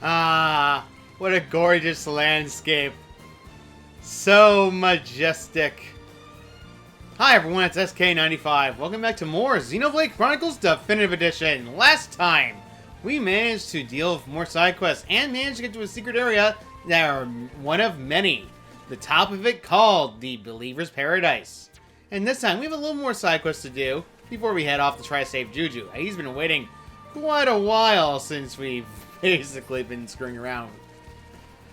Ah, what a gorgeous landscape. So majestic. Hi everyone, it's SK95. Welcome back to more Xenoblade Chronicles Definitive Edition. Last time, we managed to deal with more side quests and managed to get to a secret area that are one of many. The top of it called the Believer's Paradise. And this time, we have a little more side quests to do before we head off to try to save Juju. He's been waiting quite a while since we've basically been screwing around.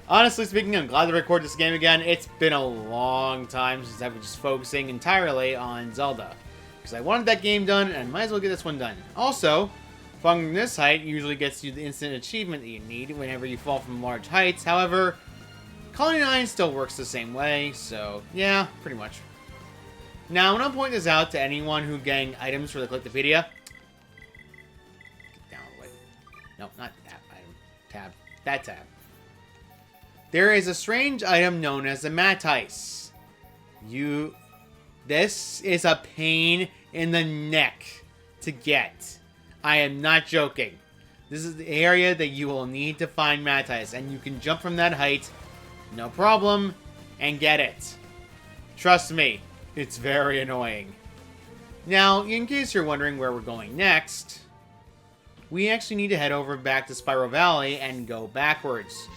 Honestly speaking, I'm glad to record this game again. It's been a long time since I've been just focusing entirely on Zelda. Because I wanted that game done, and I might as well get this one done. Also, falling from this height usually gets you the instant achievement that you need whenever you fall from large heights. However, Colony 9 still works the same way, so yeah, pretty much. Now, I want to point this out to anyone who's getting items for the Collectopedia. Get down the way. No, not that item. Tab. That tab. There is a strange item known as the Mattice. This is a pain in the neck to get. I am not joking. This is the area that you will need to find Mattice, and you can jump from that height, no problem, and get it. Trust me, it's very annoying. Now, in case you're wondering where we're going next, we actually need to head over back to Spiral Valley and go backwards.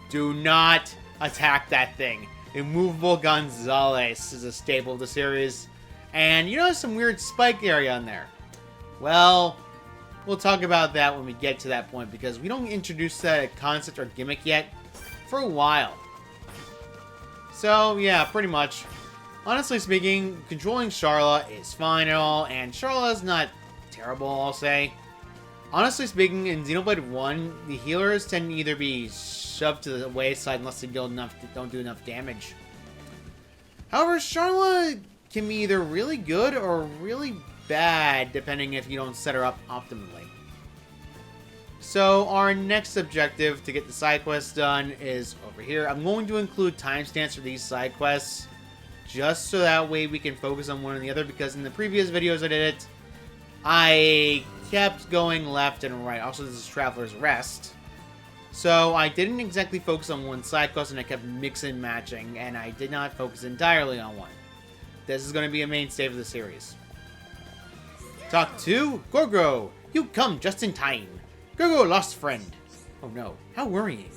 Do not attack that thing. Immovable Gonzales is a staple of the series. And you notice some weird spike area on there. Well, we'll talk about that when we get to that point, because we don't introduce that concept or gimmick yet for a while. So, yeah, pretty much. Honestly speaking, controlling Charla is fine and all, and Charla's not terrible, I'll say. Honestly speaking, in Xenoblade 1, the healers tend to either be shoved to the wayside unless they don't do enough damage. However, Charla can be either really good or really bad, depending if you don't set her up optimally. So, our next objective to get the side quests done is over here. I'm going to include timestamps for these side quests, just so that way we can focus on one or the other, because in the previous videos I did it, I kept going left and right. Also, this is Traveler's Rest. So, I didn't exactly focus on one side quest, and I kept mixing and matching, and I did not focus entirely on one. This is going to be a mainstay of the series. Talk to Gorgo! You come just in time. Gorgo lost friend. Oh no, how worrying.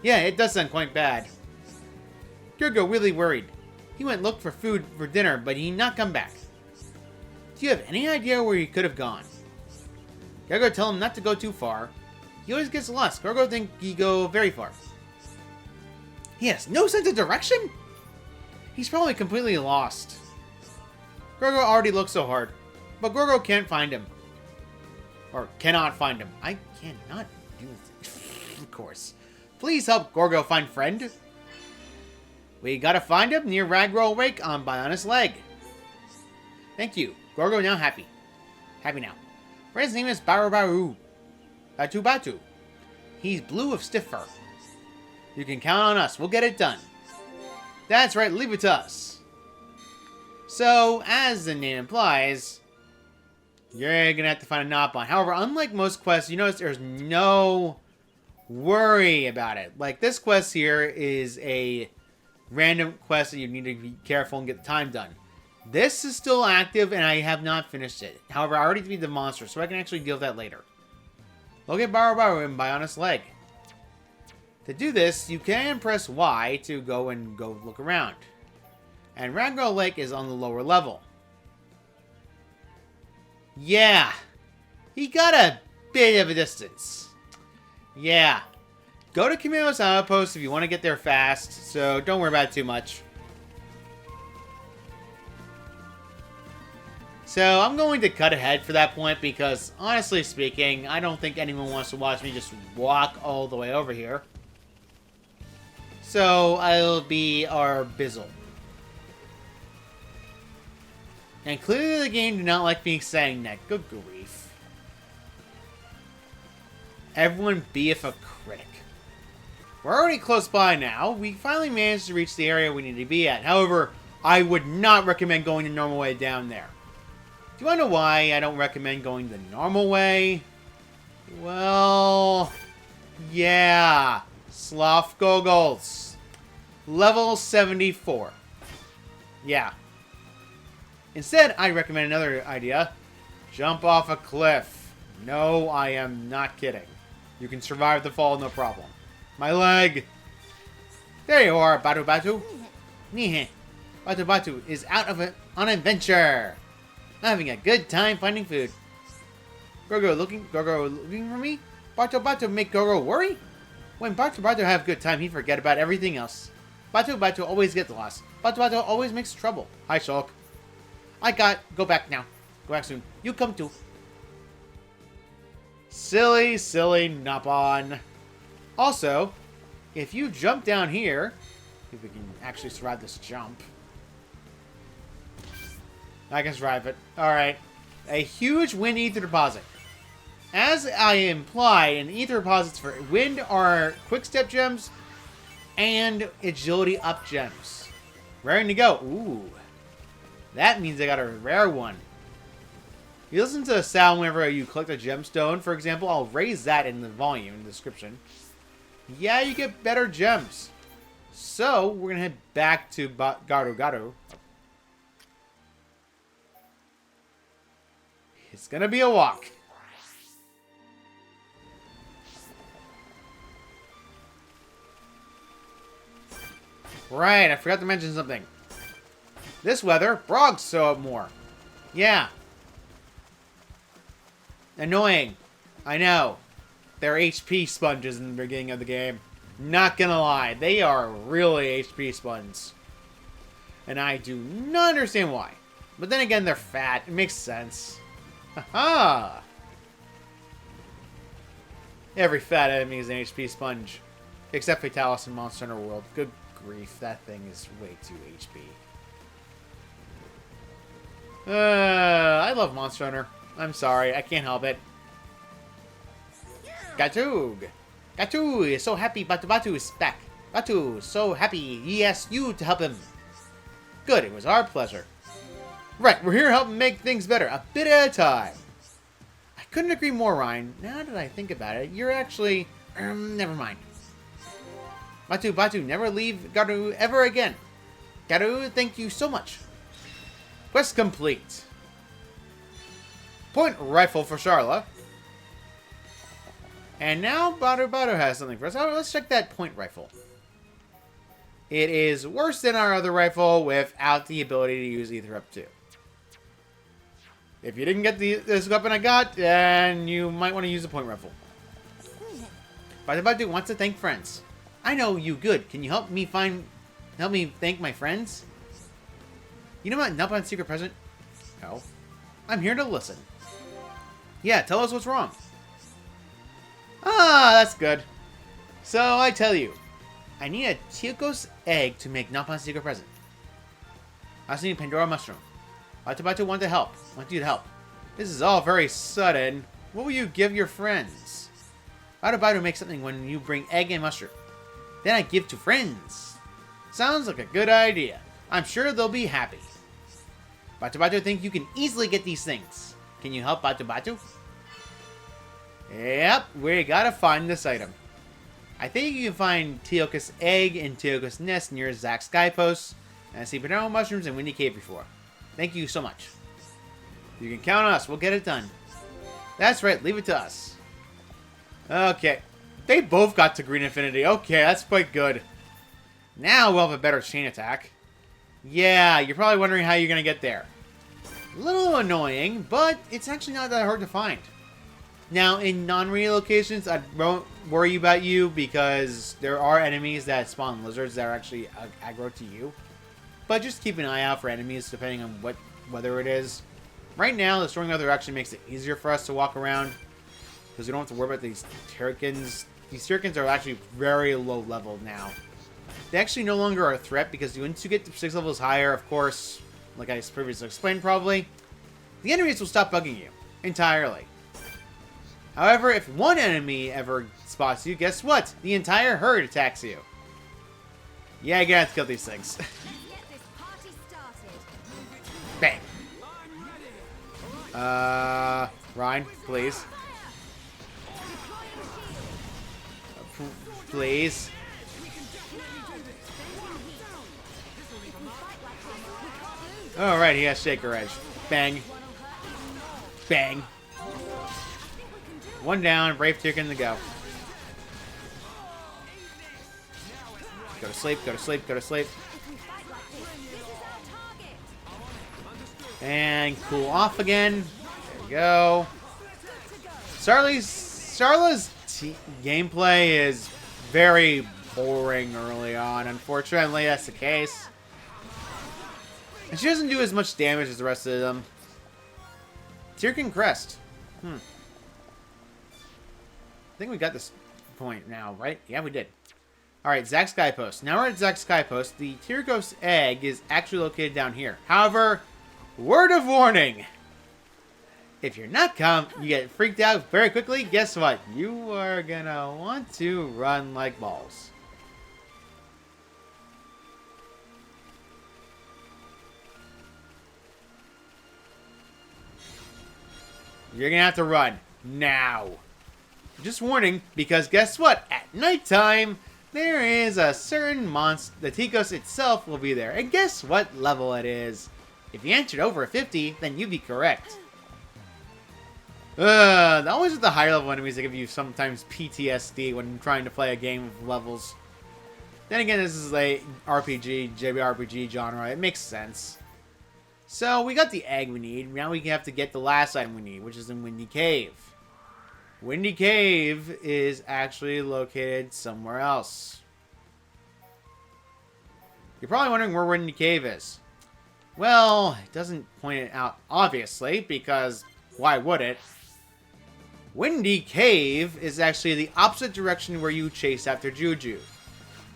Yeah, it does sound quite bad. Gorgo really worried. He went look for food for dinner, but he not come back. Do you have any idea where he could have gone? Gorgo tell him not to go too far. He always gets lost. Gorgo think he go very far. He has no sense of direction? He's probably completely lost. Gorgo already looks so hard, but Gorgo can't find him. Or cannot find him. I cannot do this. Of course. Please help Gorgo find friend. We gotta find him near Ragroll Wake on Bionis Leg. Thank you. Gorgo now happy. Happy now. Friend's name is Baru Baru. Batu Batu. He's blue with stiff fur. You can count on us. We'll get it done. That's right. Leave it to us. So, as the name implies, you're gonna have to find a Nopon. However, unlike most quests, you notice there's no worry about it. Like, this quest here is a random quest that you need to be careful and get the time done. This is still active, and I have not finished it. However, I already beat the monster, so I can actually deal with that later. Look at Baru Baru and Bionis Leg. To do this, you can press Y to go look around. And Ragroll Lake is on the lower level. Yeah, he got a bit of a distance. Yeah. Go to Kamiyo's Outpost if you want to get there fast, so don't worry about it too much. So, I'm going to cut ahead for that point because, honestly speaking, I don't think anyone wants to watch me just walk all the way over here. So, I'll be our Bizzle. And clearly the game did not like me saying that. Good grief. Everyone beeth a critic. We're already close by now. We finally managed to reach the area we need to be at. However, I would not recommend going the normal way down there. Do you want to know why I don't recommend going the normal way? Well, Yeah. Sloth goggles. Level 74. Yeah. Instead, I recommend another idea. Jump off a cliff. No, I am not kidding. You can survive the fall, no problem. My leg. There you are, Batu Batu. Nihe. Batu Batu is out on an adventure. Having a good time finding food. Gogo looking for me? Batu Batu make Gogo worry? When Batu Batu have a good time, he forget about everything else. Batu Batu always gets lost. Batu Batu always makes trouble. Hi, Shulk. Go back now. Go back soon. You come too. Silly, silly Nopon. Also, if you jump down here, if we can actually survive this jump. I can survive it. Alright. A huge wind ether deposit. As I implied, an ether deposits for wind are quick step gems and agility up gems. Raring to go. Ooh. That means I got a rare one. You listen to the sound whenever you collect a gemstone, for example. I'll raise that in the volume in the description. Yeah, you get better gems. So, we're going to head back to Garu Garu. It's going to be a walk. Right, I forgot to mention something. This weather, Brogs show up more. Yeah. Annoying. I know. They're HP sponges in the beginning of the game. Not gonna lie, they are really HP sponges. And I do not understand why. But then again, they're fat. It makes sense. Haha! Every fat enemy is an HP sponge. Except Fatalis in Monster Hunter World. Good grief, that thing is way too HP. I love Monster Hunter. I'm sorry, I can't help it. Gatug! Gatug is so happy Batu Batu is back. Batu, so happy he asked you to help him. Good, it was our pleasure. Right, we're here to help make things better, a bit at a time. I couldn't agree more, Ryan. Now that I think about it, you're actually... never mind. Batu Batu, never leave Garu ever again. Garu, thank you so much. Quest complete. Point rifle for Charla. And now Batu Batu has something for us. Oh, let's check that point rifle. It is worse than our other rifle without the ability to use Ether Up 2. If you didn't get this weapon I got, then you might want to use the point rifle. Batu Batu wants to thank friends. I know you good. Can you help me thank my friends? You know what Nopon's secret present? No. I'm here to listen. Yeah, tell us what's wrong. Ah, that's good. So, I tell you. I need a Teokos egg to make Nopon's secret present. I also need a Pandora mushroom. Batu Batu want you to help. This is all very sudden. What will you give your friends? Batu Batu makes something when you bring egg and mushroom. Then I give to friends. Sounds like a good idea. I'm sure they'll be happy. Batu Batu think you can easily get these things. Can you help Batu Batu? Yep, we gotta find this item. I think you can find Teokos egg and Teokos nest near Zack's Skypost. And I see banana mushrooms and Windy Cave before. Thank you so much. You can count on us. We'll get it done. That's right. Leave it to us. Okay. They both got to green infinity. Okay, that's quite good. Now we'll have a better chain attack. Yeah, you're probably wondering how you're going to get there. A little annoying, but it's actually not that hard to find. Now, in non-raid locations, I won't worry about you because there are enemies that spawn lizards that are actually aggro to you. But just keep an eye out for enemies depending on what weather it is. Right now, the stormy weather actually makes it easier for us to walk around because we don't have to worry about these Turrikins. These Turrikins are actually very low level now. They actually no longer are a threat because once you get to 6 levels higher, of course, like I previously explained probably, the enemies will stop bugging you entirely. However, if one enemy ever spots you, guess what? The entire herd attacks you. Yeah, you're gonna have to kill these things. Bang. Ryan, please. Please. Alright, he has Shaker Edge. Bang. Bang. One down, Brave Tyrkin to go. Go to sleep, go to sleep, go to sleep. And cool off again. There we go. Starla's gameplay is very boring early on. Unfortunately, that's the case. And she doesn't do as much damage as the rest of them. Tyrkin Crest. I think we got this point now, right? Yeah, we did. Alright, Zack Skypost. Now we're at Zack Skypost. The Tyrgos egg is actually located down here. However, word of warning. If you're not calm, you get freaked out very quickly, guess what? You are gonna want to run like balls. You're gonna have to run. Now. Just warning, because guess what? At nighttime, there is a certain monster. The Tykos itself will be there. And guess what level it is? If you answered over 50, then you'd be correct. Always with the higher level enemies that give you sometimes PTSD when trying to play a game of levels. Then again, this is a RPG, JRPG genre. It makes sense. So, we got the egg we need. Now we have to get the last item we need, which is in Windy Cave. Windy Cave is actually located somewhere else. You're probably wondering where Windy Cave is. Well, it doesn't point it out, obviously, because why would it? Windy Cave is actually the opposite direction where you chase after Juju.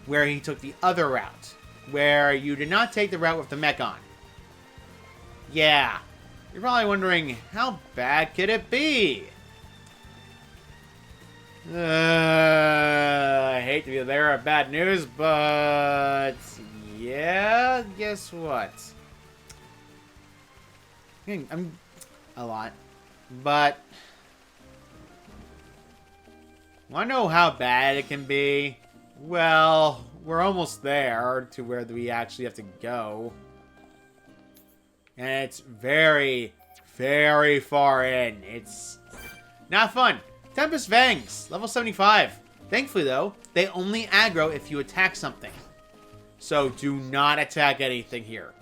Where he took the other route. Where you did not take the route with the mech on. Yeah. You're probably wondering, how bad could it be? I hate to be the bearer of bad news, but yeah, guess what? I'm a lot, but want to know how bad it can be? Well, we're almost there to where we actually have to go, and it's very, very far in. It's not fun. Tempest Fangs, level 75. Thankfully, though, they only aggro if you attack something. So do not attack anything here.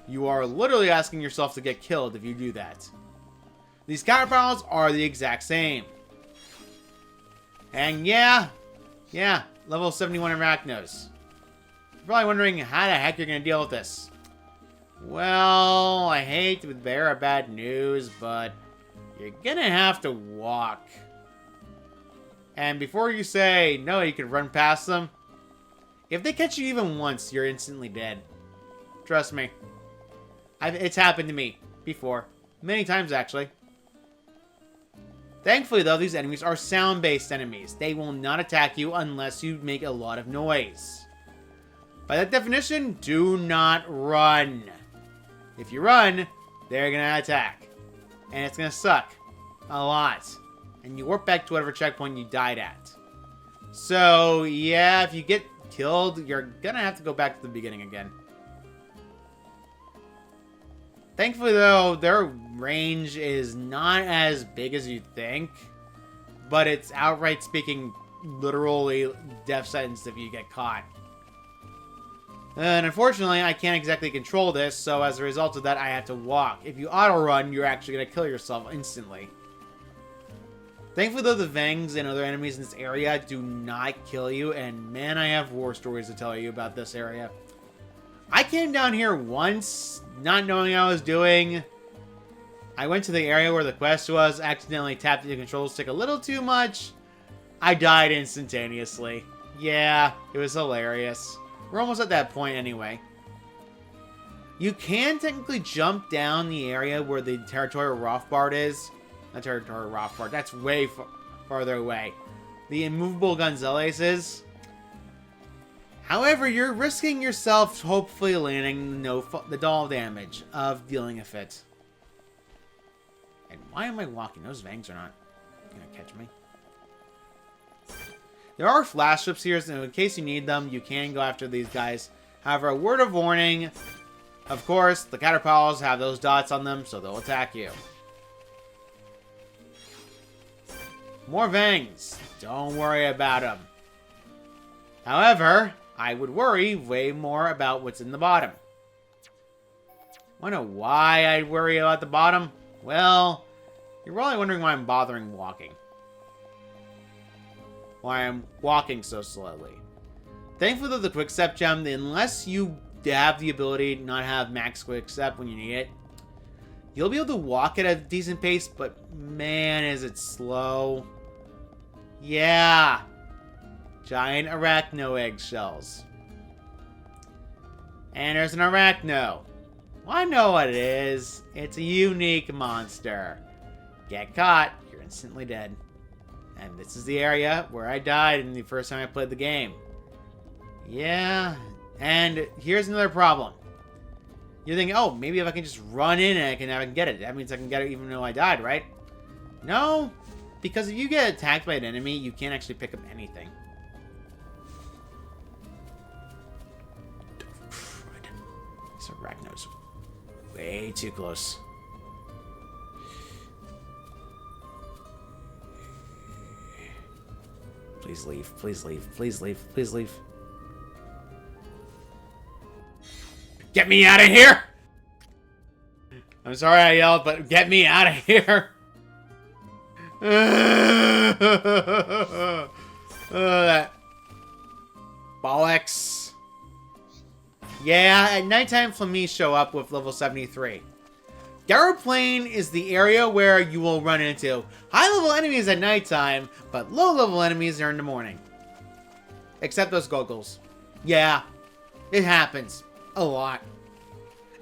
You are literally asking yourself to get killed if you do that. These counterpowers are the exact same. And yeah, level 71 Arachnos. You're probably wondering how the heck you're going to deal with this. Well, I hate to bear bad news, but you're going to have to walk. And before you say, no, you can run past them, if they catch you even once, you're instantly dead. Trust me. It's happened to me before. Many times, actually. Thankfully, though, these enemies are sound-based enemies. They will not attack you unless you make a lot of noise. By that definition, do not run. If you run, they're going to attack. And it's going to suck. A lot. And you warp back to whatever checkpoint you died at. So, yeah, if you get killed, you're gonna have to go back to the beginning again. Thankfully, though, their range is not as big as you'd think. But it's outright speaking, literally death sentence if you get caught. And unfortunately, I can't exactly control this, so as a result of that, I have to walk. If you auto-run, you're actually gonna kill yourself instantly. Thankfully, though, the Vangs and other enemies in this area do not kill you, and man, I have war stories to tell you about this area. I came down here once, not knowing what I was doing. I went to the area where the quest was, accidentally tapped the control stick a little too much. I died instantaneously. Yeah, it was hilarious. We're almost at that point anyway. You can technically jump down the area where the Territorial Rothbard is. Not Territorial Rothbard, that's way farther away. The immovable Gonzales is. However, you're risking yourself hopefully landing the doll damage of dealing with it. And why am I walking? Those Vangs are not going to catch me. There are flash ships here, so in case you need them, you can go after these guys. However, a word of warning, of course, the Caterpillars have those dots on them, so they'll attack you. More Vangs. Don't worry about them. However, I would worry way more about what's in the bottom. Wanna know why I worry about the bottom? Well, you're probably wondering why I'm bothering walking. Why I'm walking so slowly. Thankfully, the Quick Step gem, unless you have the ability to not have max Quick Step when you need it, you'll be able to walk at a decent pace, but man, is it slow. Yeah. Giant arachno eggshells. And there's an arachno. Well, I know what it is. It's a unique monster. Get caught, you're instantly dead. And this is the area where I died in the first time I played the game. Yeah. And here's another problem. You're thinking, oh, maybe if I can just run in and I can get it. That means I can get it even though I died, right? No. Because if you get attacked by an enemy, you can't actually pick up anything. These arachnos. Way too close. Please leave. Please leave. Please leave. Please leave. Get me out of here! I'm sorry I yelled, but get me out of here! That bollocks. Yeah, at nighttime Flamies show up with level 73. Garrow Plain is the area where you will run into high-level enemies at nighttime, but low-level enemies are in the morning. Except those goggles. Yeah, it happens. A lot.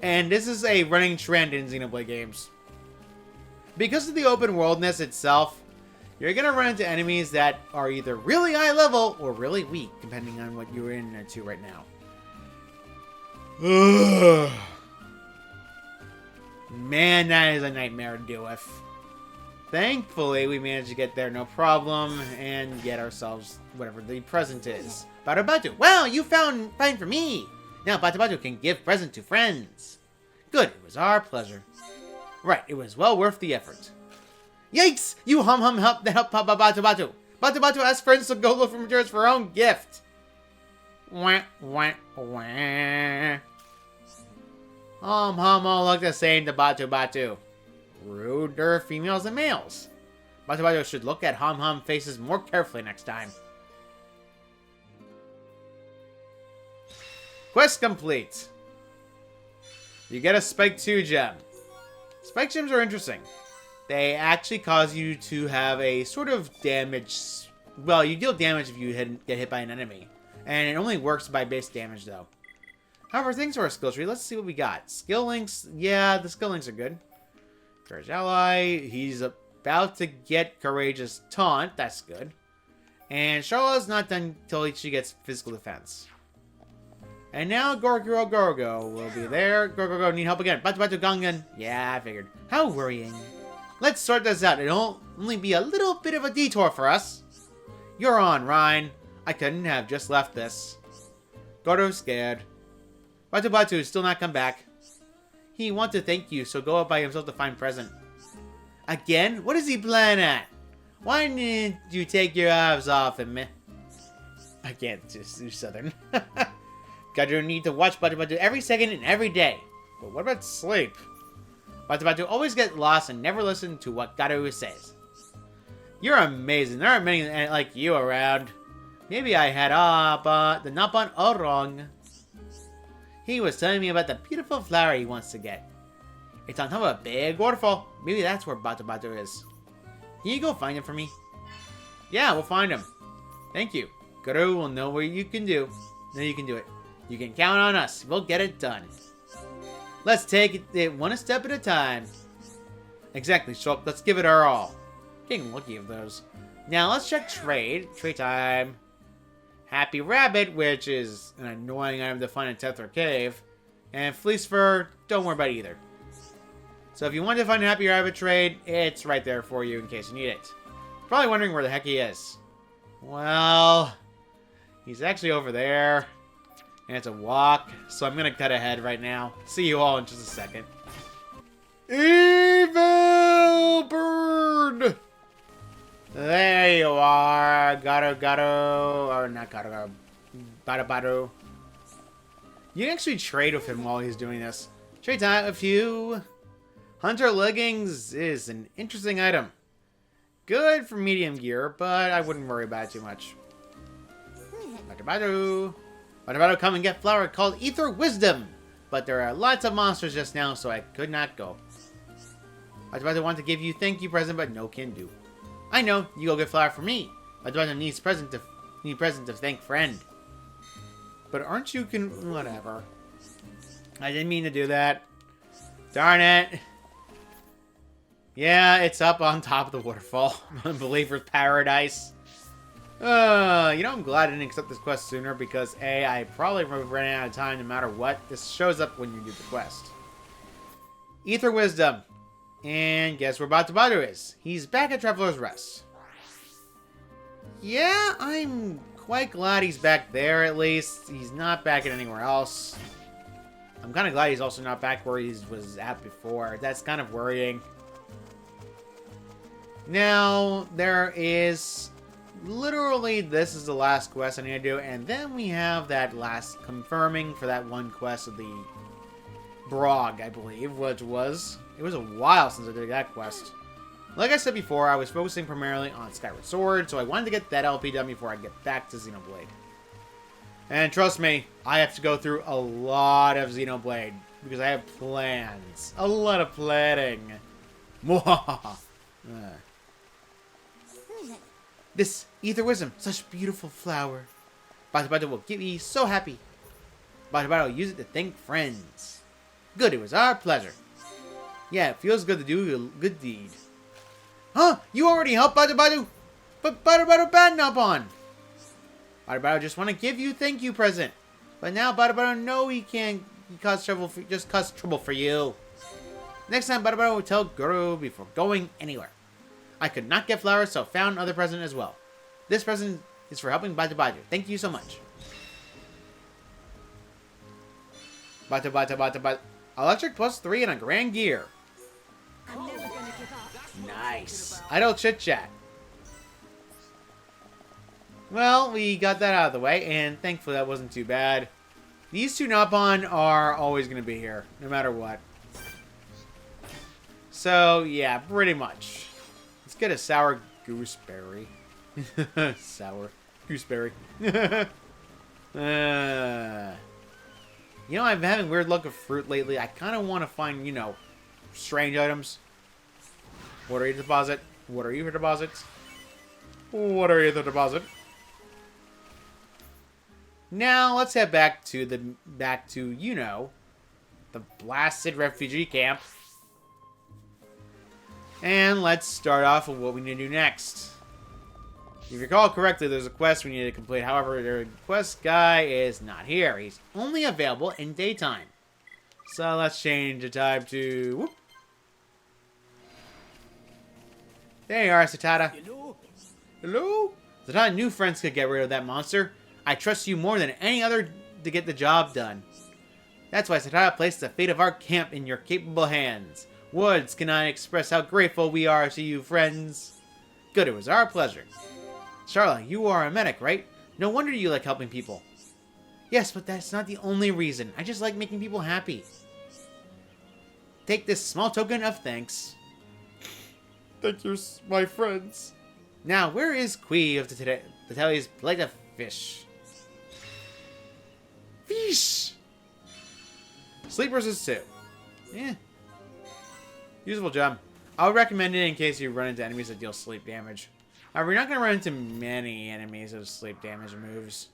And this is a running trend in Xenoblade games. Because of the open worldness itself, you're going to run into enemies that are either really high level or really weak, depending on what you're into right now. Man, that is a nightmare to deal with. Thankfully, we managed to get there no problem and get ourselves whatever the present is. Batu Batu. Well, you found fine for me. Now Batu Batu can give present to friends. Good, it was our pleasure. Right, it was well worth the effort. Yikes! You hum help Batu Batu. Batu Batu asked friends to go look for materials for her own gift. Wah, wah, wah. Hum all look the same to Batu Batu. Ruder females and males. Batu Batu should look at hum faces more carefully next time. Quest complete. You get a Spike 2 gem. Spike gems are interesting. They actually cause you to have a sort of damage. Well, you deal damage if you get hit by an enemy. And it only works by base damage, though. However, thanks to our skill tree, let's see what we got. Skill links. Yeah, the skill links are good. Courage Ally. He's about to get Courageous Taunt. That's good. And Charlotte's not done until she gets Physical Defense. And now Gorgo will be there. Gorgo, need help again. Batu Batu Gangan. Yeah, I figured. How worrying. Let's sort this out. It'll only be a little bit of a detour for us. You're on, Rhine. I couldn't have just left this. Gordo's scared. Batu Batu has still not come back. He wants to thank you, so go out by himself to find present. Again? What does he plan at? Why didn't you take your eyes off him, man? I can't just do Southern. Gotta need to watch Batu Batu every second and every day. But what about sleep? Batu Batu always get lost and never listen to what Garu says. You're amazing. There aren't many like you around. Maybe I had the Nopon all wrong. He was telling me about the beautiful flower he wants to get. It's on top of a big waterfall. Maybe that's where Batu Batu is. Can you go find him for me? Yeah, we'll find him. Thank you. Garu will know what you can do. Then you can do it. You can count on us. We'll get it done. Let's take it one step at a time. Exactly, Shulk. Let's give it our all. Getting lucky of those. Now let's check trade. Trade time. Happy Rabbit, which is an annoying item to find in Tether Cave. And Fleece Fur, don't worry about either. So if you want to find a Happy Rabbit trade, it's right there for you in case you need it. Probably wondering where the heck he is. Well, he's actually over there. And it's a walk, so I'm gonna cut ahead right now. See you all in just a second. Evil bird! There you are. Gato. Or not Gato. Bado. You can actually trade with him while he's doing this. Trade time with you. Hunter leggings is an interesting item. Good for medium gear, but I wouldn't worry about it too much. Bado. Come and get flower called Ether Wisdom. But there are lots of monsters just now, so I could not go. Bado want to give you thank you present, but no can do. I know, you go get flower for me. Bado needs present to thank friend. But aren't you whatever. I didn't mean to do that. Darn it. Yeah, it's up on top of the waterfall. Unbeliever's paradise. I'm glad I didn't accept this quest sooner because A, I probably would have ran out of time no matter what. This shows up when you do the quest. Ether Wisdom. And guess where Bado is? He's back at Traveler's Rest. Yeah, I'm quite glad he's back there at least. He's not back at anywhere else. I'm kind of glad he's also not back where he was at before. That's kind of worrying. Now, there is... Literally, this is the last quest I need to do, and then we have that last confirming for that one quest of the Brog, I believe, which was... It was a while since I did that quest. Like I said before, I was focusing primarily on Skyward Sword, so I wanted to get that LP done before I get back to Xenoblade. And trust me, I have to go through a lot of Xenoblade, because I have plans. A lot of planning. This Ether Wisdom, such beautiful flower. Bado will get me so happy. Bado will use it to thank friends. Good, it was our pleasure. Yeah, it feels good to do a good deed. Huh? You already helped Bado? But Bado bad Nopon. Bado just want to give you a thank you present. But now Bado know he caused trouble for you. Next time Bado will tell Guru before going anywhere. I could not get flowers, so found another present as well. This present is for helping Bado. Thank you so much. Bado. Electric plus 3 and a grand gear. I'm never gonna give up. Nice. Idle chit chat. Well, we got that out of the way, and thankfully that wasn't too bad. These two Nopon are always going to be here, no matter what. So, yeah, pretty much. Let's get a sour gooseberry. Sour gooseberry. I've been having weird luck with fruit lately. I kind of want to find, strange items. What are you to deposit? What are you for deposits? What are you to deposit? Now, let's head back to the blasted refugee camp. And let's start off with what we need to do next. If you recall correctly, there's a quest we need to complete. However, the quest guy is not here. He's only available in daytime. So let's change the time to... Whoop. There you are, Satata. Hello? Satata knew friends could get rid of that monster. I trust you more than any other to get the job done. That's why Satata placed the fate of our camp in your capable hands. Words cannot express how grateful we are to you, friends. Good, it was our pleasure. Charlotte, you are a medic, right? No wonder you like helping people. Yes, but that's not the only reason. I just like making people happy. Take this small token of thanks. Thank you, my friends. Now, where is Kui of the Tatelli's plate of fish? Fish! Sleep versus 2. Yeah. Usable gem. I would recommend it in case you run into enemies that deal sleep damage. However, you're not going to run into many enemies with sleep damage moves.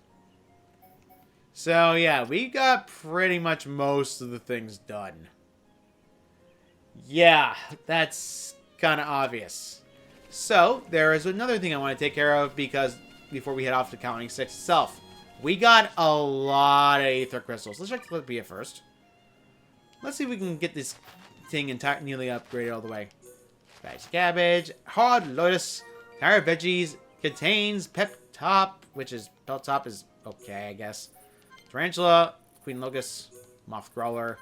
So, yeah, we got pretty much most of the things done. Yeah, that's kind of obvious. So, there is another thing I want to take care of because before we head off to Counting 6 itself. We got a lot of Aether Crystals. Let's check the Clippia first. Let's see if we can get this thing nearly upgraded all the way. Spatch cabbage, hard lotus, tire veggies, contains top, which is Pelt Top is okay, I guess. Tarantula, Queen Locust, Moth Crawler,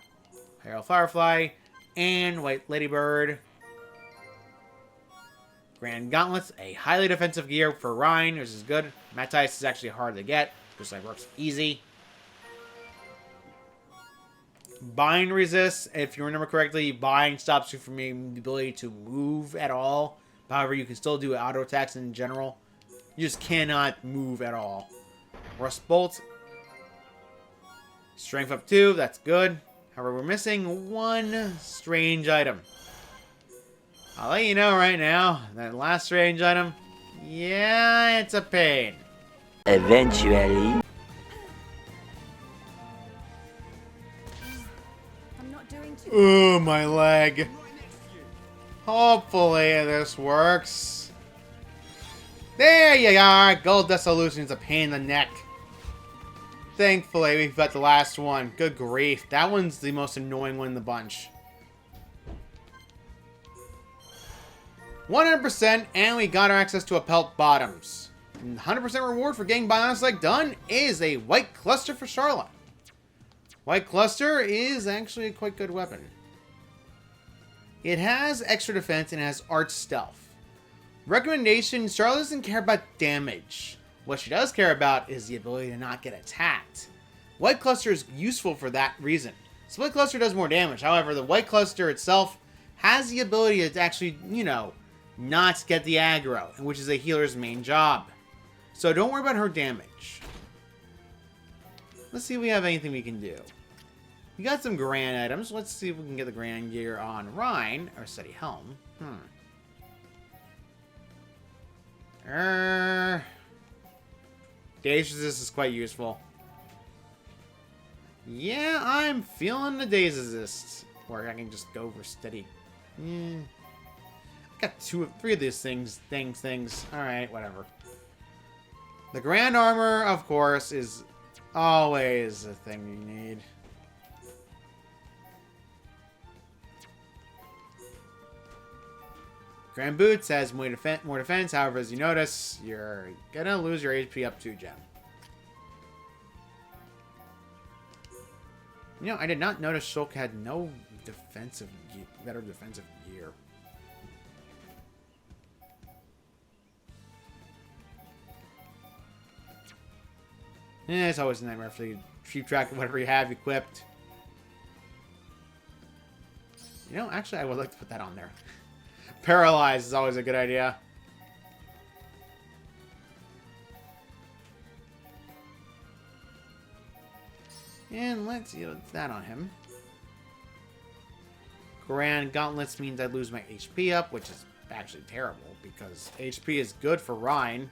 Harold Firefly, and White Ladybird. Grand Gauntlets, a highly defensive gear for Rhine, which is good. Mattice is actually hard to get, just like works easy. Bind resists, if you remember correctly, Bind stops you from the ability to move at all. However, you can still do auto attacks in general. You just cannot move at all. Rust Bolt. Strength up 2, that's good. However, we're missing one strange item. I'll let you know right now, that last strange item, yeah, it's a pain. Eventually. I'm not doing too Ooh, my leg. Hopefully this works. There you are. Gold Dissolution is a pain in the neck. Thankfully, we've got the last one. Good grief. That one's the most annoying one in the bunch. 100%, and we got our access to a Pelt Bottoms. And 100% reward for getting Bionis Leg done is a White Cluster for Charlotte. White Cluster is actually a quite good weapon. It has extra defense and it has arch stealth. Recommendation, Charlotte doesn't care about damage. What she does care about is the ability to not get attacked. White Cluster is useful for that reason. Split Cluster does more damage. However, the White Cluster itself has the ability to actually, you know, not get the aggro, which is a healer's main job. So don't worry about her damage. Let's see if we have anything we can do. We got some grand items. Let's see if we can get the grand gear on Rhine, or Steady Helm. Daze Resist is quite useful. Yeah, I'm feeling the Daze Resist. Or I can just go for Steady. I got 3 of these things. Alright, whatever. The Grand Armor, of course, is always a thing you need. Grand Boots has more defense. However, as you notice, you're gonna lose your HP up 2 gem. You know, I did not notice Shulk had no better defensive gear. Yeah, it's always a nightmare for you to keep track of whatever you have equipped. You know, actually, I would like to put that on there. Paralyze is always a good idea. And let's use that on him. Grand Gauntlets means I lose my HP up, which is actually terrible, because HP is good for Rhine.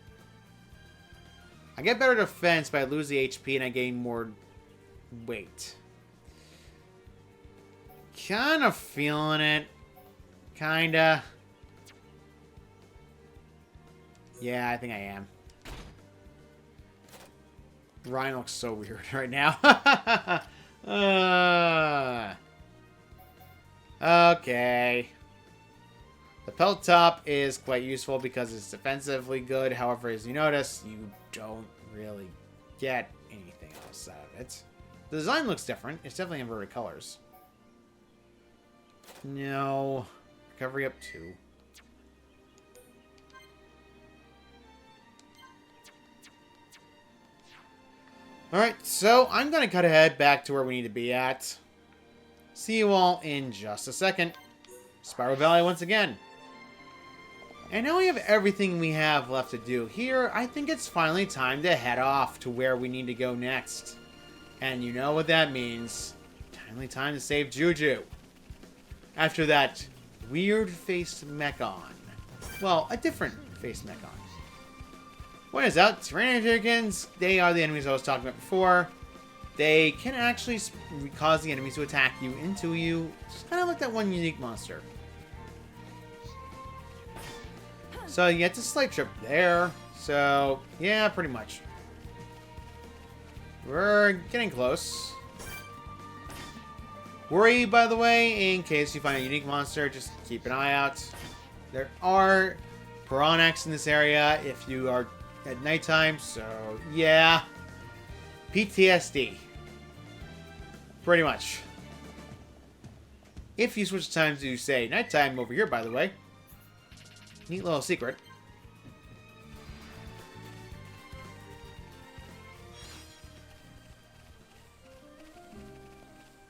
I get better defense, but I lose the HP and I gain more weight. Kinda feeling it. Kinda. Yeah, I think I am. Ryan looks so weird right now. Okay. The Pelt Top is quite useful because it's defensively good. However, as you notice, you don't really get anything else out of it. The design looks different. It's definitely inverted colors. No. Recovery up 2. Alright, so I'm going to cut ahead back to where we need to be at. See you all in just a second. Spiral Valley once again. And now we have everything we have left to do here. I think it's finally time to head off to where we need to go next. And you know what that means. Finally time to save Juju. After that weird-faced Mechon. Well, a different faced Mechon. Point is out, Tyrannosaurans, they are the enemies I was talking about before. They can actually cause the enemies to attack you into you. Just kind of like that one unique monster. So you get to slight trip there. So, yeah, pretty much. We're getting close. Worry, by the way, in case you find a unique monster, just keep an eye out. There are Piranhas in this area if you are at nighttime, so yeah. PTSD. Pretty much. If you switch times to, say, nighttime over here, by the way. Neat little secret.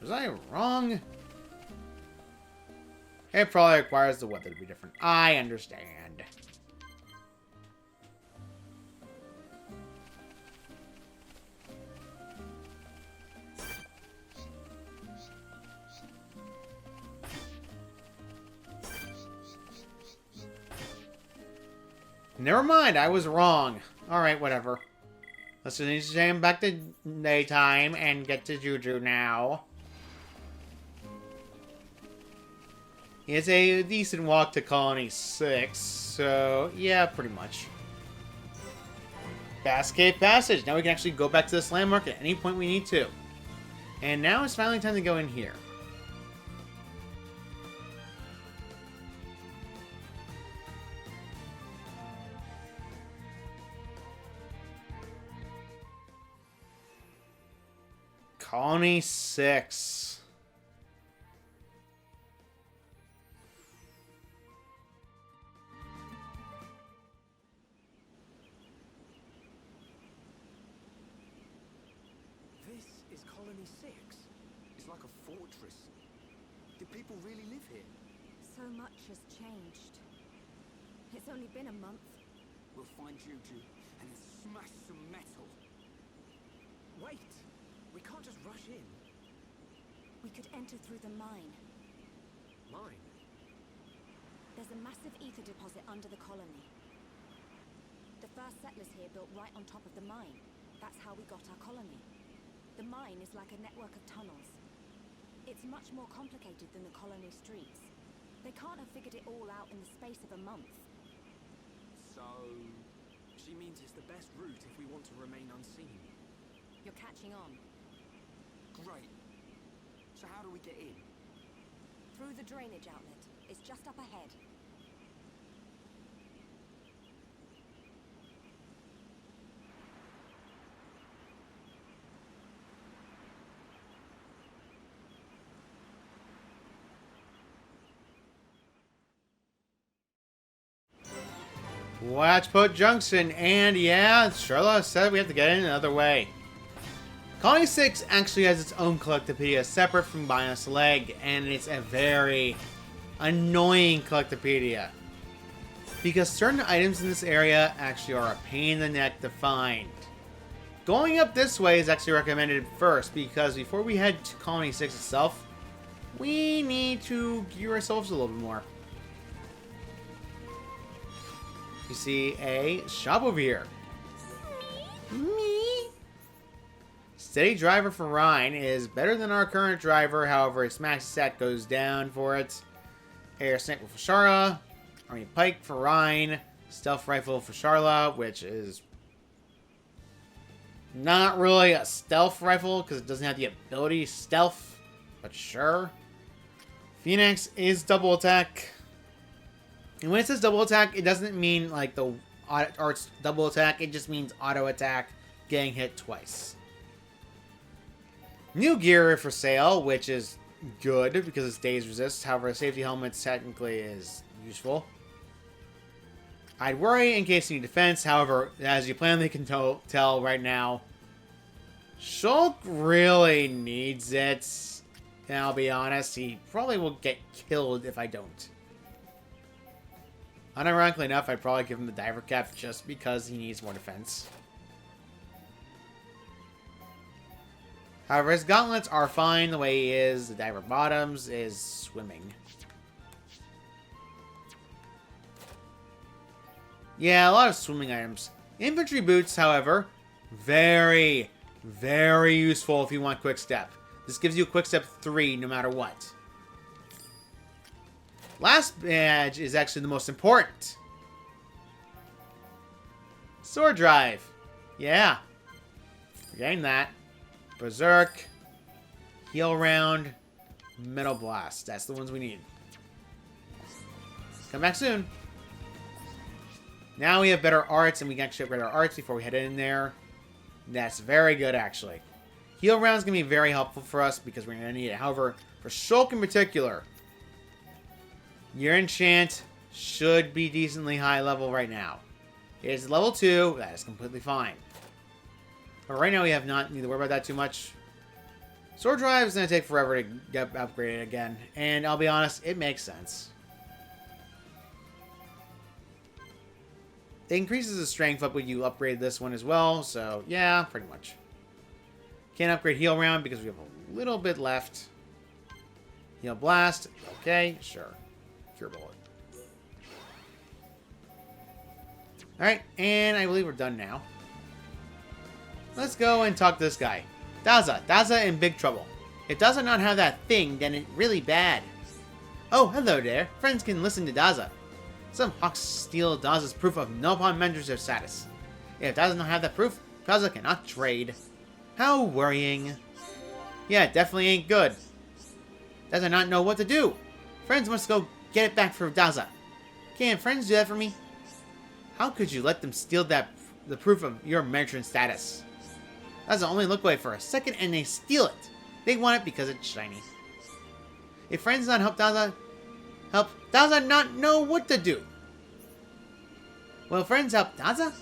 Was I wrong? It probably requires the weather to be different. I understand. Never mind, I was wrong. Alright, whatever. Let's just jam back to daytime and get to Juju now. It's a decent walk to Colony 6, so yeah, pretty much. Fast Cave Passage. Now we can actually go back to this landmark at any point we need to. And now it's finally time to go in here. Colony 6. This is Colony 6. It's like a fortress. Do people really live here? So much has changed. It's only been a month. We'll find Juju and then smash some metal. Wait! We can't just rush in. We could enter through the mine. Mine? There's a massive ether deposit under the colony. The first settlers here built right on top of the mine. That's how we got our colony. The mine is like a network of tunnels. It's much more complicated than the colony streets. They can't have figured it all out in the space of a month. So... she means it's the best route if we want to remain unseen. You're catching on. Great. So how do we get in? Through the drainage outlet. It's just up ahead. Watchput Junction, and yeah, Charlotte said we have to get in another way. Colony 6 actually has its own collectopedia separate from Bios Leg, and it's a very annoying collectopedia. Because certain items in this area actually are a pain in the neck to find. Going up this way is actually recommended first, because before we head to Colony 6 itself, we need to gear ourselves a little bit more. You see a shop over here. Me? Steady driver for Rhine is better than our current driver, however its max stat goes down for it. Air sniper for Charla. Army pike for Rhine. Stealth rifle for Charla, which is not really a stealth rifle because it doesn't have the ability stealth, but sure. Phoenix is double attack. And when it says double attack, it doesn't mean like the art's double attack. It just means auto attack, getting hit twice. New gear for sale, which is good because it's daze resist. However, safety helmets technically is useful. I'd worry in case you need defense. However, as you plainly can tell right now, Shulk really needs it. And I'll be honest, he probably will get killed if I don't. Unironically enough, I'd probably give him the diver cap just because he needs more defense. However, his gauntlets are fine the way he is. The diver bottoms is swimming. Yeah, a lot of swimming items. Infantry boots, however, very, very useful if you want quick step. This gives you a quick step 3 no matter what. Last badge is actually the most important. Sword drive. Yeah. We're getting that. Berserk. Heal round. Metal blast. That's the ones we need. Come back soon. Now we have better arts, and we can actually upgrade our arts before we head in there. That's very good, actually. Heal round's going to be very helpful for us because we're going to need it. However, for Shulk in particular, your enchant should be decently high level right now. It is level 2. That is completely fine. But right now we have not need to worry about that too much. Sword Drive is going to take forever to get upgraded again. And I'll be honest, it makes sense. It increases the strength up when you upgrade this one as well. So, yeah, pretty much. Can't upgrade Heal Round because we have a little bit left. Heal Blast. Okay, sure. Cure Bullet. Alright, and I believe we're done now. Let's go and talk to this guy. Daza. Daza in big trouble. If Daza not have that thing, then it's really bad. Oh, hello there. Friends can listen to Daza. Some hawks steal Daza's proof of Nopon mentorship status. If Daza not have that proof, Daza cannot trade. How worrying. Yeah, it definitely ain't good. Daza not know what to do. Friends must go get it back for Daza. Can't friends do that for me? How could you let them steal the proof of your merchant status? Daza only look away for a second and they steal it. They want it because it's shiny. If friends not help Daza not know what to do. Will friends help Daza?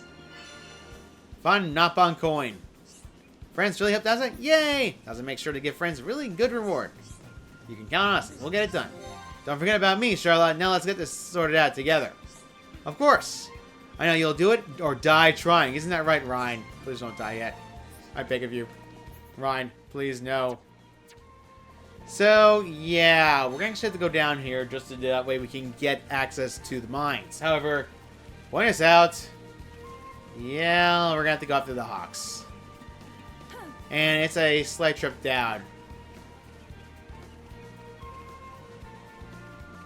Fun Nopon coin. Friends really help Daza? Yay! Daza make sure to give friends a really good reward. You can count on us. We'll get it done. Don't forget about me, Charlotte. Now let's get this sorted out together. Of course. I know you'll do it or die trying. Isn't that right, Ryan? Please don't die yet. I beg of you. Ryan, please no. So, yeah. We're going to have to go down here just so that way we can get access to the mines. However, point us out. Yeah, we're going to have to go after the Hawks. And it's a slight trip down.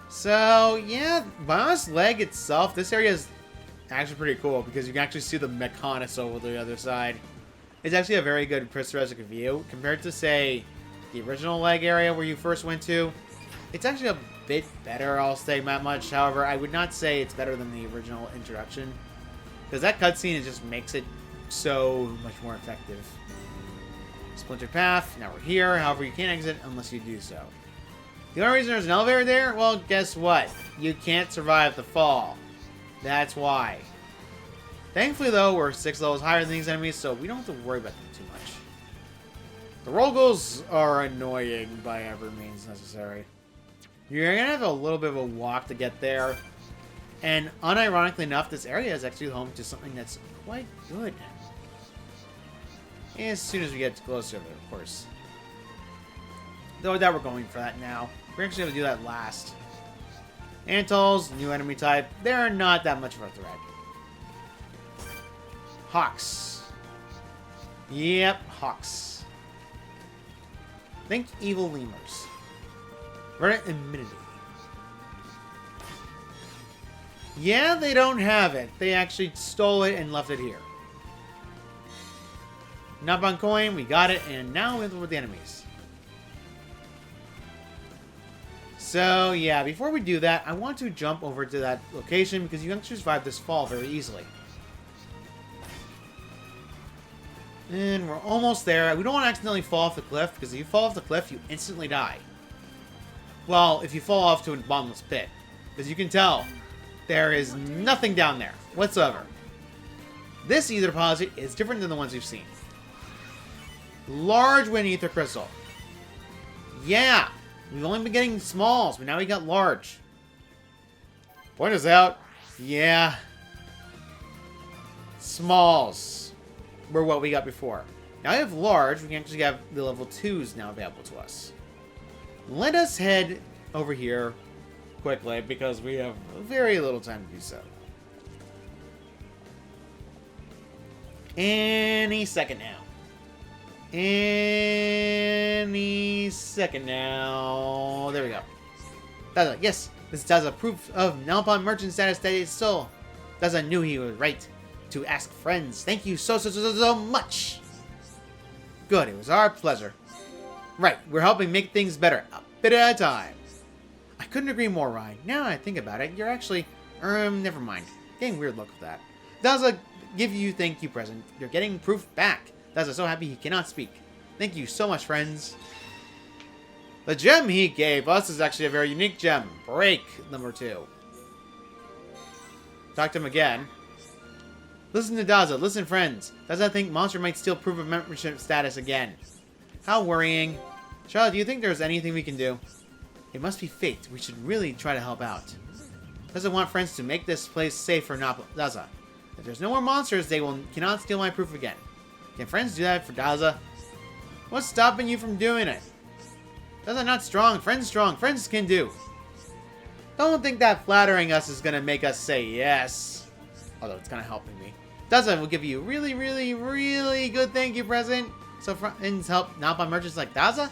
So, yeah, Boss Leg itself, this area is actually pretty cool because you can actually see the Mechonis over the other side. It's actually a very good panoramic view compared to, say, the original Leg area where you first went to. It's actually a bit better, I'll say that much. However, I would not say it's better than the original introduction because that cutscene just makes it so much more effective. Splintered Path, now we're here. However, you can't exit unless you do so. The only reason there's an elevator there, well, guess what? You can't survive the fall. That's why. Thankfully, though, we're 6 levels higher than these enemies, so we don't have to worry about them too much. The Rogals are annoying by every means necessary. You're going to have a little bit of a walk to get there. And unironically enough, this area is actually home to something that's quite good. As soon as we get closer to it, of course. Though that we're going for that now. We're actually going to do that last. Antols, new enemy type. They're not that much of a threat. Hawks. Yep, Hawks. Think evil lemurs. Verdant immunity. Yeah, they don't have it. They actually stole it and left it here. Nopon coin, we got it, and now we're with the enemies. So, yeah, before we do that, I want to jump over to that location because you can actually survive this fall very easily. And we're almost there. We don't want to accidentally fall off the cliff because if you fall off the cliff, you instantly die. Well, if you fall off to a bottomless pit. Because you can tell, there is nothing down there whatsoever. This Ether deposit is different than the ones you've seen. Large Wind Ether Crystal. Yeah, we've only been getting smalls, but now we got large. Point us out. Yeah. Smalls were what we got before. Now we have large, we can actually have the level 2s now available to us. Let us head over here quickly because we have very little time to do so. Any second now. Any second now. There we go. Daza, yes, this is a proof of Nopon merchant status that is so. Daza knew he was right to ask friends. Thank you so much. Good, it was our pleasure. Right, we're helping make things better, a bit at a time. I couldn't agree more, Ryan. Now I think about it, you're actually, never mind. Getting weird look with that. Daza, give you thank you present. You're getting proof back. Daza so happy he cannot speak. Thank you so much, friends. The gem he gave us is actually a very unique gem. Break number 2. Talk to him again. Listen to Daza. Listen, friends. Daza think Monster might steal proof of membership status again. How worrying. Charlotte, do you think there's anything we can do? It must be fate. We should really try to help out. Daza want friends to make this place safe for Daza. If there's no more monsters, they cannot steal my proof again. Can friends do that for Daza? What's stopping you from doing it? Daza not strong. Friends strong. Friends can do. Don't think that flattering us is going to make us say yes. Although it's kind of helping me. Daza will give you a really, really, really good thank you present. So friends help Nopon merchants like Daza?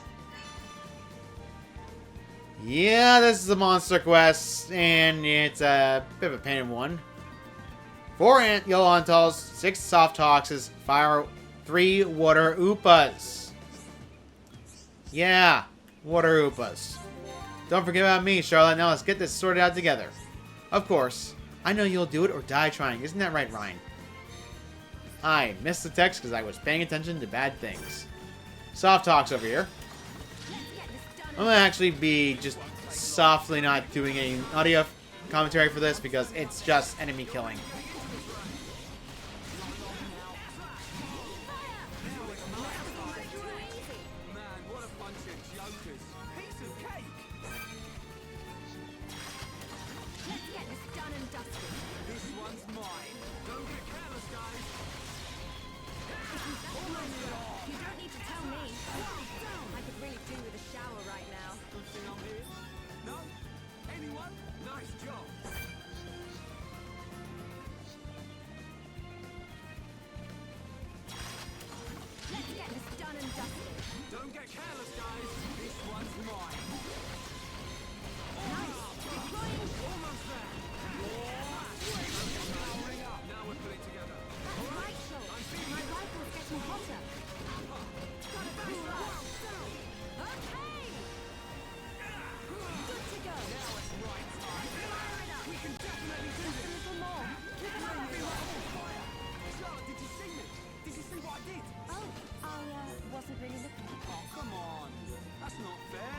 Yeah, this is a monster quest, and it's a bit of a pain in one. 4 yellow Antals, 6 soft toxes, 3 water Oopas. Yeah, water Oopas. Don't forget about me, Charlotte. Now let's get this sorted out together. Of course. I know you'll do it or die trying. Isn't that right, Ryan? I missed the text because I was paying attention to bad things. Soft talks over here. I'm going to actually be just softly not doing any audio commentary for this because it's just enemy killing. Man, what a bunch of jokers. Piece of cake. Let's get this done and dusted. This one's mine. Don't get careless, guys. You don't need to tell me. I could really do with a shower right now. Good thing I'm here. No? Anyone? Nice job. Let's get this done and dusted. Don't get careless, guys. This one's mine. Nice. Deploying. Almost there. Powering up. Now we're putting together. That's right, Shoal. My rifle's getting hotter. Gotta boost up. Okay. Good to go. Now it's right time. Fire it up. We can definitely do Just a this. little more. Keep it up. Charlotte, did you see me? Did you see what I did? Oh, I wasn't really looking. Oh, come on. That's not fair.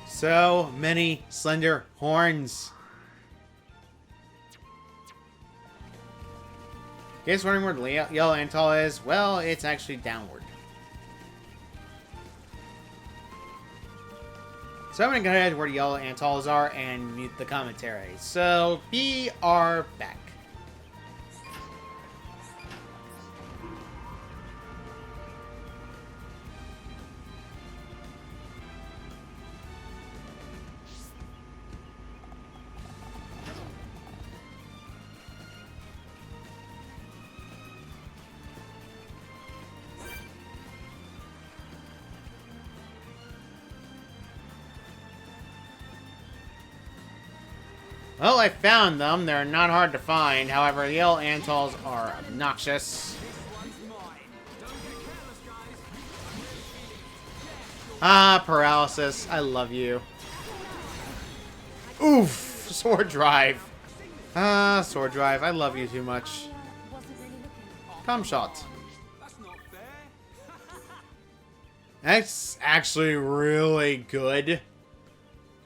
So many slender horns. Guess wondering where the yellow Antal is? Well, it's actually downward. So I'm going to go ahead where the yellow Antals are and mute the commentary. So, we are back. Well, I found them. They're not hard to find. However, the yellow Antals are obnoxious. Ah, paralysis. I love you. Oof! Sword drive. Ah, sword drive. I love you too much. Wasn't really looking. Come shot. That's not fair. That's actually really good.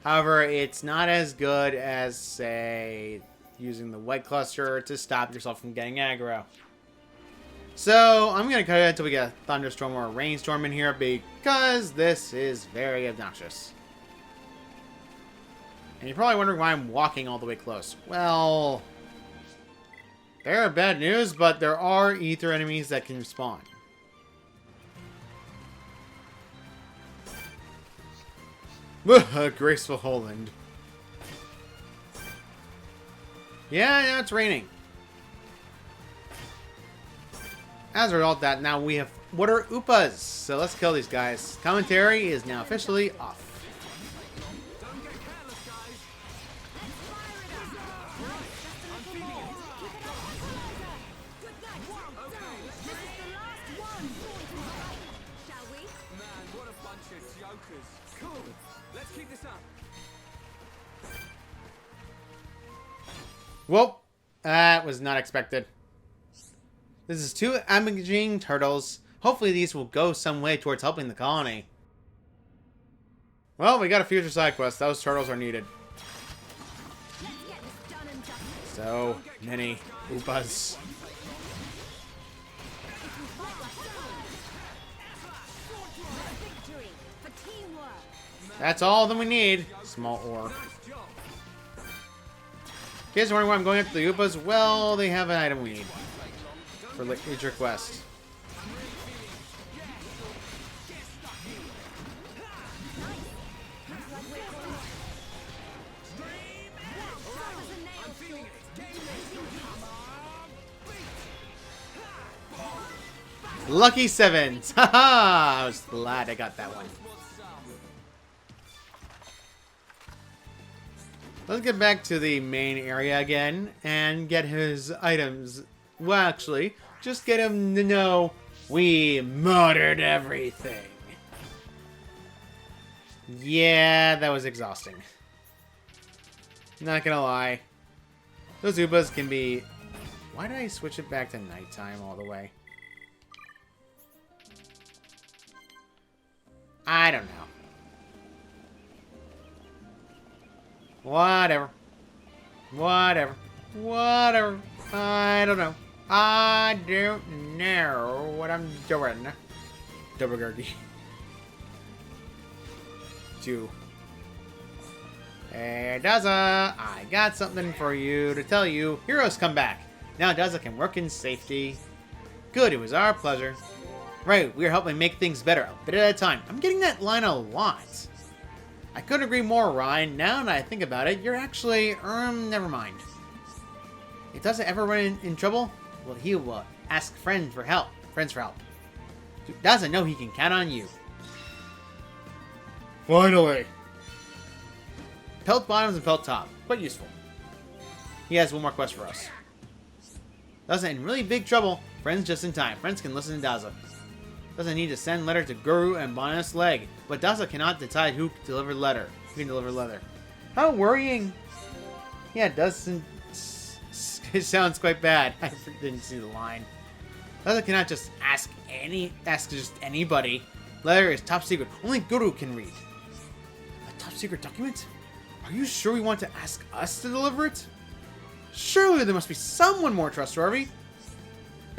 However, it's not as good as, say, using the white cluster to stop yourself from getting aggro. So, I'm going to cut it until we get a thunderstorm or a rainstorm in here because this is very obnoxious. And you're probably wondering why I'm walking all the way close. Well, there are bad news, but there are ether enemies that can spawn. Graceful Holland. Yeah, now it's raining. As a result of that, now we have water Oopas. So let's kill these guys. Commentary is now officially off. Don't get careless, guys. Let's fire it up. Nice. Just a little more. Keep it up. Good night. This is the last one. Shall we? Man, what a bunch of jokers. Cool. Let's keep this up. Whoa. That was not expected. This is 2 amazing turtles. Hopefully these will go some way towards helping the colony. Well, we got a future side quest. Those turtles are needed. Let's get this done and dusted. So many Oopas. Victory for teamwork. That's all that we need. Small ore. In case you're wondering why I'm going after the Oopas, well, they have an item we need for each request. Lucky 7s! Haha! I was glad I got that one. Let's get back to the main area again and get his items. Well, actually, just get him to know we murdered everything. Yeah, that was exhausting. Not gonna lie. Those Ubas can be... Why did I switch it back to nighttime all the way? I don't know. Whatever. Whatever. Whatever. I don't know. I don't know what I'm doing. Double Gurgi. 2. Hey, Daza, I got something for you to tell you. Heroes come back. Now Daza can work in safety. Good, it was our pleasure. Right, we are helping make things better, a bit at a time. I'm getting that line a lot. I couldn't agree more, Ryan. Now that I think about it, you're actually, never mind. If Daza ever run in trouble, well, he will ask friends for help. Daza know he can count on you. Finally. Pelt bottoms and pelt top. Quite useful. He has one more quest for us. Daza in really big trouble. Friends just in time. Friends can listen to Daza. Daza need to send letter to Guru and Bonus Leg, but Daza cannot decide who can deliver letter. How worrying. Yeah, it doesn't... It sounds quite bad. I didn't see the line. Daza cannot just ask just anybody. Letter is top secret. Only Guru can read. A top secret document? Are you sure we want to ask us to deliver it? Surely there must be someone more trustworthy.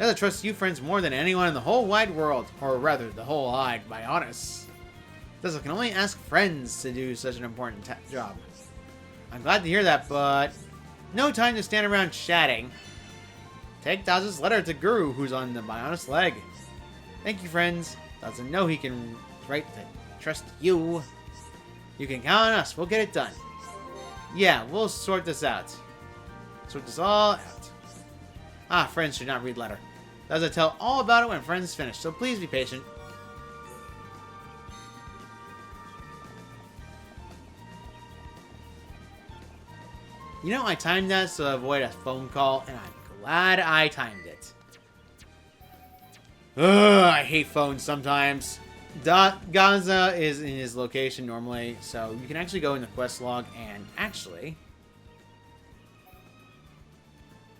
Daza trusts you friends more than anyone in the whole wide world. Or rather, the whole wide, by honest. Daza can only ask friends to do such an important job. I'm glad to hear that, but... no time to stand around chatting. Take Daza's letter to Guru, who's on the Bionis leg. Thank you, friends. Daza know he can write to trust you. You can count on us. We'll get it done. Yeah, we'll sort this out. Sort this all out. Ah, friends should not read letter. Daza tell all about it when friends finish, so please be patient. You know, I timed that so I avoid a phone call, and I'm glad I timed it. Ugh, I hate phones sometimes. Gaza is in his location normally, so you can actually go in the quest log and actually...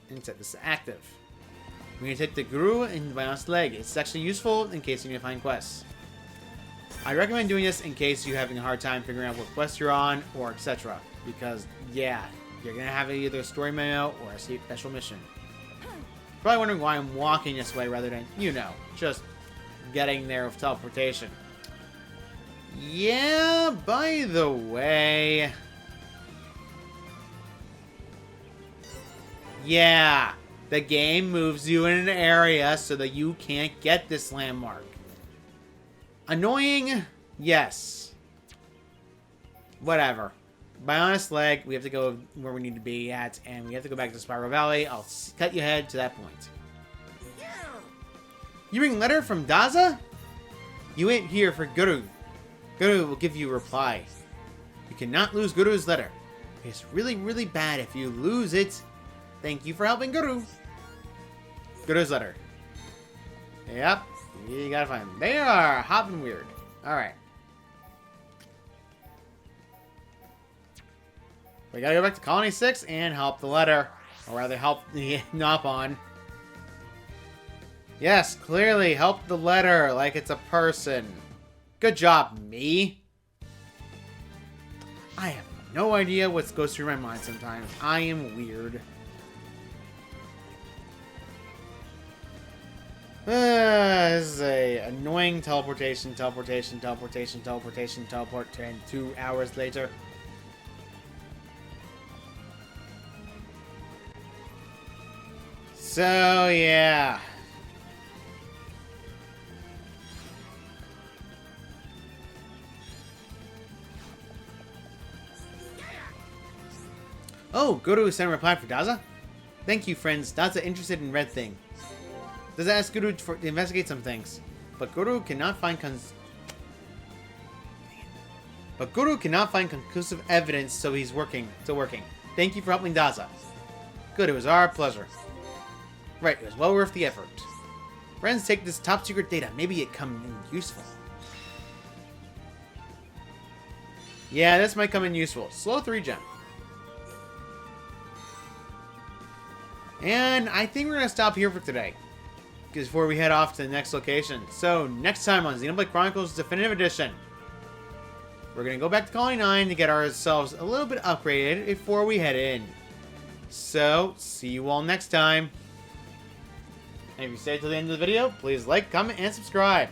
and set this to active. We're going to take the Guru and Bionis leg. It's actually useful in case you need to find quests. I recommend doing this in case you're having a hard time figuring out what quest you're on, or etc. Because, yeah, you're going to have either a story memo or a special mission. Probably wondering why I'm walking this way rather than, you know, just getting there with teleportation. Yeah, by the way... yeah, the game moves you in an area so that you can't get this landmark. Annoying? Yes. Whatever. Bionis leg, we have to go where we need to be at, and we have to go back to Spiral Valley. I'll cut you ahead to that point. You bring letter from Daza? You wait here for Guru. Guru will give you a reply. You cannot lose Guru's letter. It's really, really bad if you lose it. Thank you for helping Guru. Guru's letter. Yep. You gotta find them. They are hopping weird. Alright. We gotta go back to Colony 6 and help the letter. Or rather, help the Nopon. Yes, clearly, help the letter like it's a person. Good job, me. I have no idea what goes through my mind sometimes. I am weird. This is a annoying teleportation, teleport, and 2 hours later. So, yeah. Oh, Guru sent a reply for Daza? Thank you, friends. Daza interested in red thing. Daza asked Guru to investigate some things. But Guru cannot find conclusive evidence, so he's still working. Thank you for helping Daza. Good, it was our pleasure. Right, it was well worth the effort. Friends, take this top secret data. Maybe it come in useful. Yeah, this might come in useful. Slow 3 gem. And I think we're going to stop here for today. Before we head off to the next location. So, next time on Xenoblade Chronicles Definitive Edition. We're going to go back to Colony 9 to get ourselves a little bit upgraded before we head in. So, see you all next time. And if you stayed till the end of the video, please like, comment, and subscribe.